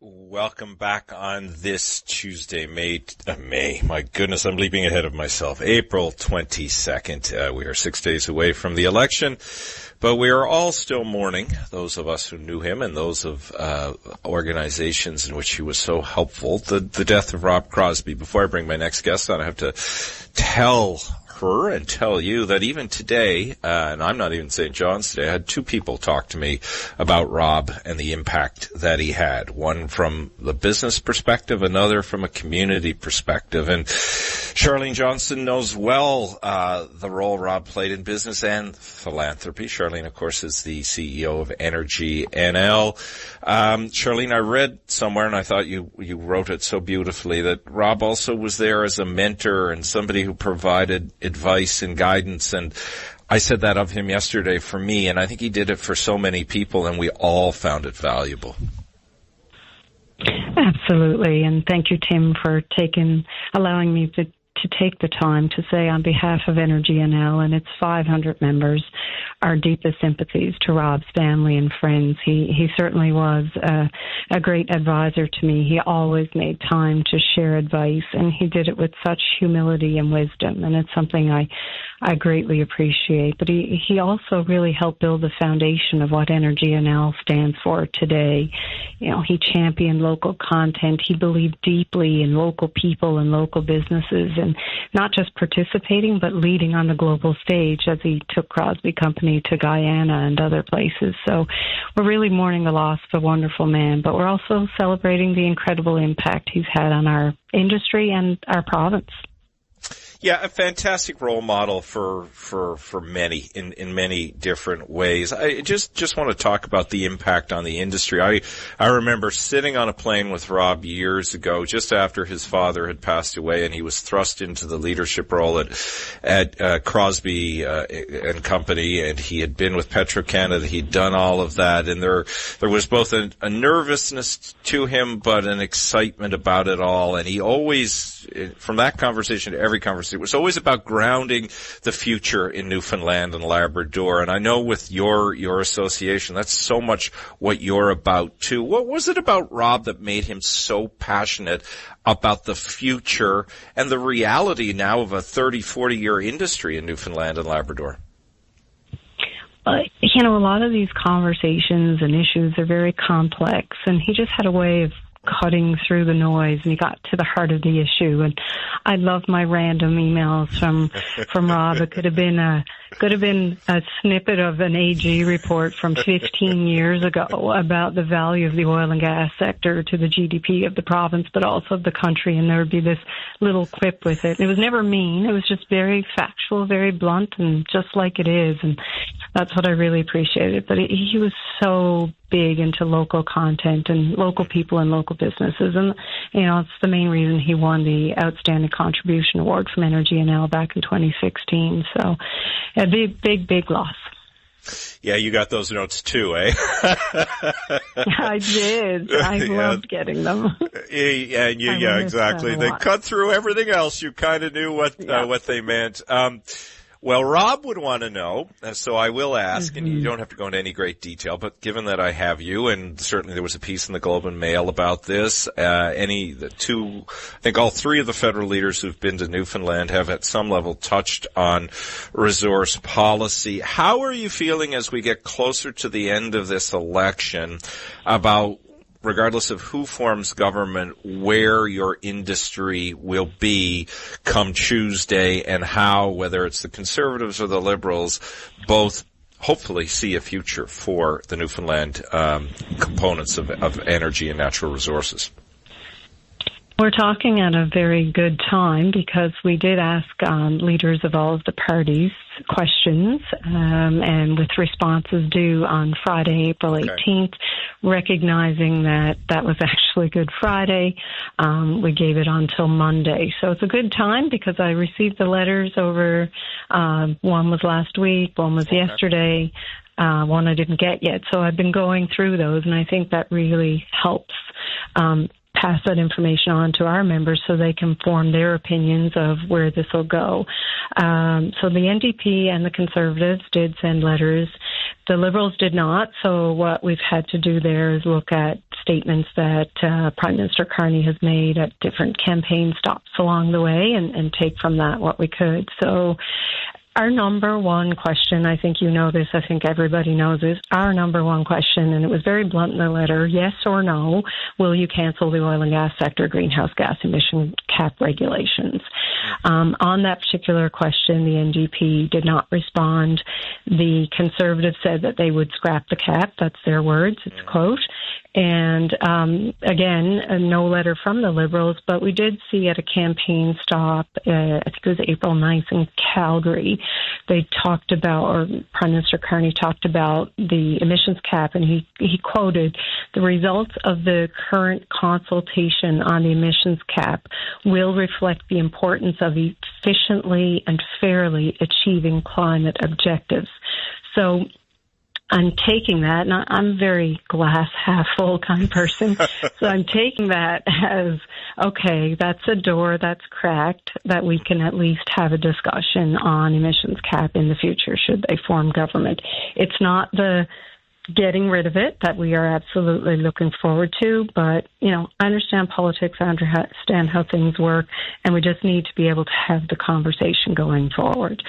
Welcome back on this Tuesday, May. My goodness, I'm leaping ahead of myself. April 22nd. We are 6 days away from the election, but we are all still mourning, those of us who knew him and those of organizations in which he was so helpful, the death of Rob Crosbie. Before I bring my next guest on, I have to tell her and tell you that even today, and I'm not even St. John's today, I had two people talk to me about Rob and the impact that he had. One from the business perspective, another from a community perspective. And Charlene Johnson knows well the role Rob played in business and philanthropy. Charlene, of course, is the CEO of Energy NL. Charlene, I read somewhere, and I thought you wrote it so beautifully, that Rob also was there as a mentor and somebody who provided advice and guidance. And I said that of him yesterday for me, and I think he did it for so many people, and we all found it valuable. Absolutely, and thank you, Tim, for allowing me to take the time to say on behalf of Energy NL and its 500 members, our deepest sympathies to Rob's family and friends. He certainly was a great advisor to me. He always made time to share advice, and he did it with such humility and wisdom, and it's something I greatly appreciate. But he also really helped build the foundation of what Energy NL stands for today. You know, he championed local content. He believed deeply in local people and local businesses, and not just participating, but leading on the global stage as he took Crosbie Company to Guyana and other places. So we're really mourning the loss of a wonderful man, but we're also celebrating the incredible impact he's had on our industry and our province. Yeah, a fantastic role model for many in many different ways. I just want to talk about the impact on the industry. I remember sitting on a plane with Rob years ago, just after his father had passed away, and he was thrust into the leadership role at Crosbie and Company, and he had been with Petro-Canada. He'd done all of that, and there was both a nervousness to him, but an excitement about it all. And he always, from that conversation to every conversation, it was always about grounding the future in Newfoundland and Labrador. And I know with your association, that's so much what you're about too. What was it about Rob that made him so passionate about the future and the reality now of a 30-40-year industry in Newfoundland and Labrador? You know, a lot of these conversations and issues are very complex, and he just had a way of cutting through the noise, and he got to the heart of the issue. And I love my random emails from Rob. It could have been a snippet of an AG report from 15 years ago about the value of the oil and gas sector to the GDP of the province, but also of the country. And there would be this little quip with it. It was never mean. It was just very factual, very blunt, and just like it is. And that's what I really appreciated. But he was so big into local content and local people and local businesses. And, you know, it's the main reason he won the Outstanding Contribution Award from Energy NL back in 2016. So a big loss. Yeah, you got those notes too, eh? I did. I loved getting them. Yeah, exactly. They cut through everything else. You kind of knew what they meant. Well, Rob would want to know, so I will ask, and you don't have to go into any great detail, but given that I have you, and certainly there was a piece in the Globe and Mail about this, I think all three of the federal leaders who've been to Newfoundland have at some level touched on resource policy. How are you feeling as we get closer to the end of this election about, regardless of who forms government, where your industry will be come Tuesday, and how, whether it's the Conservatives or the Liberals, both hopefully see a future for the Newfoundland components of energy and natural resources? We're talking at a very good time because we did ask leaders of all of the parties questions, and with responses due on Friday, April 18th, recognizing that was actually Good Friday. We gave it until Monday. So it's a good time because I received the letters over, one was last week, one was yesterday, one I didn't get yet. So I've been going through those, and I think that really helps pass that information on to our members so they can form their opinions of where this will go. So the NDP and the Conservatives did send letters. The Liberals did not, so what we've had to do there is look at statements that Prime Minister Carney has made at different campaign stops along the way and take from that what we could. So our number one question, I think you know this, I think everybody knows this, our number one question, and it was very blunt in the letter, yes or no, will you cancel the oil and gas sector greenhouse gas emission cap regulations? On that particular question, the NDP did not respond. The Conservatives said that they would scrap the cap. That's their words. It's a quote. And again, no letter from the Liberals, but we did see at a campaign stop, I think it was April 9th in Calgary, they talked about, or Prime Minister Carney talked about the emissions cap, and he quoted, the results of the current consultation on the emissions cap will reflect the importance of efficiently and fairly achieving climate objectives. So I'm taking that, and I'm a very glass half full kind of person, so I'm taking that as, okay, that's a door that's cracked, that we can at least have a discussion on emissions cap in the future should they form government. It's not the getting rid of it that we are absolutely looking forward to, but, I understand politics, I understand how things work, and we just need to be able to have the conversation going forward.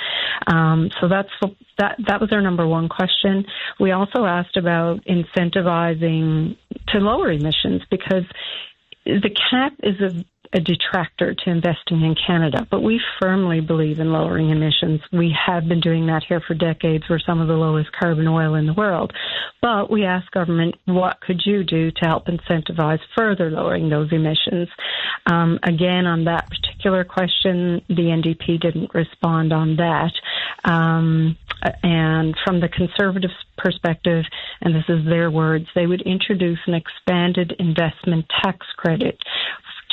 So that was our number one question. We also asked about incentivizing to lower emissions, because the cap is a detractor to investing in Canada, but we firmly believe in lowering emissions. We have been doing that here for decades. We're some of the lowest carbon oil in the world. But we asked government, what could you do to help incentivize further lowering those emissions? Again, on that particular question, the NDP didn't respond on that. And from the Conservatives' perspective, and this is their words, they would introduce an expanded investment tax credit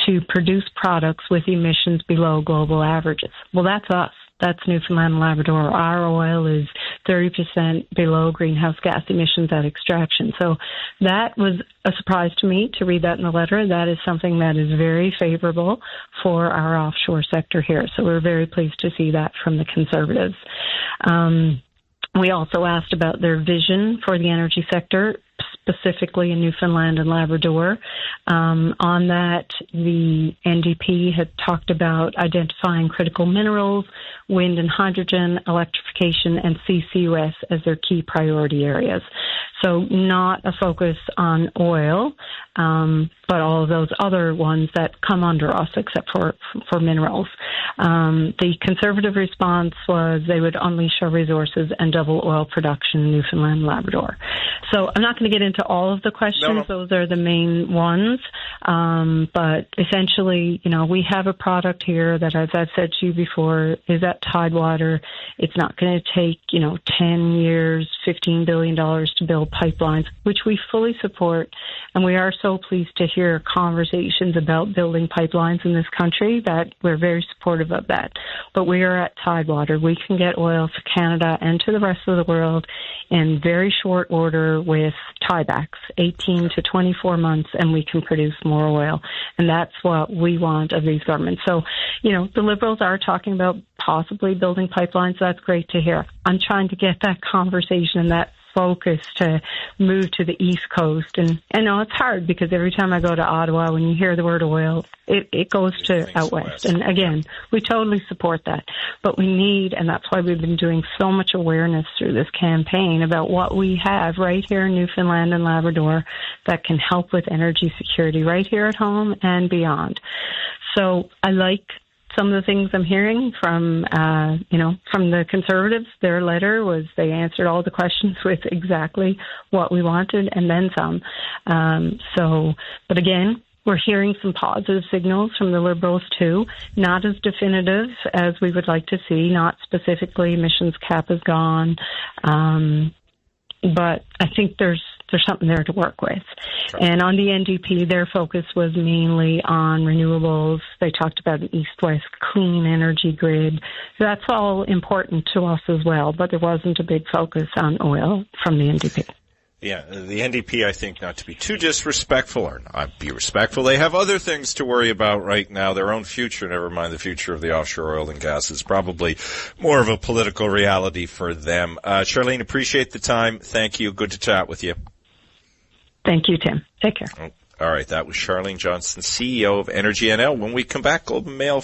to produce products with emissions below global averages. Well, that's us. That's Newfoundland and Labrador. Our oil is 30% below greenhouse gas emissions at extraction. So that was a surprise to me to read that in the letter. That is something that is very favorable for our offshore sector here. So we're very pleased to see that from the Conservatives. We also asked about their vision for the energy sector, specifically in Newfoundland and Labrador. On that, the NDP had talked about identifying critical minerals, wind and hydrogen, electrification, and CCUS as their key priority areas. So not a focus on oil, but all of those other ones that come under us except for minerals. The Conservative response was they would unleash our resources and double oil production in Newfoundland and Labrador. So I'm not going to get into all of the questions. No. Those are the main ones. But essentially, we have a product here that, as I've said to you before, is at Tidewater. It's not going to take, 10 years, $15 billion to build pipelines, which we fully support. And we are so pleased to hear conversations about building pipelines in this country that we're very supportive of that. But we are at Tidewater. We can get oil to Canada and to the rest of the world in very short order with tiebacks, 18 to 24 months, and we can produce more oil. And that's what we want of these governments. So, the Liberals are talking about possibly building pipelines. That's great to hear. I'm trying to get that conversation and that focus to move to the East Coast. And I know it's hard because every time I go to Ottawa, when you hear the word oil, it goes to out west. And again, we totally support that. But we need, and that's why we've been doing so much awareness through this campaign about what we have right here in Newfoundland and Labrador that can help with energy security right here at home and beyond. So I like some of the things I'm hearing from the Conservatives. Their letter was they answered all the questions with exactly what we wanted and then some. But again, we're hearing some positive signals from the Liberals too, not as definitive as we would like to see, not specifically emissions cap is gone. But I think there's something there to work with. Sure. And on the NDP, their focus was mainly on renewables. They talked about an east-west clean energy grid. So that's all important to us as well, but there wasn't a big focus on oil from the NDP. Yeah, the NDP, I think, not to be too disrespectful or not be respectful, they have other things to worry about right now. Their own future, never mind the future of the offshore oil and gas, is probably more of a political reality for them. Charlene, appreciate the time. Thank you. Good to chat with you. Thank you, Tim. Take care. All right, that was Charlene Johnson, CEO of Energy NL. When we come back, Golden Mail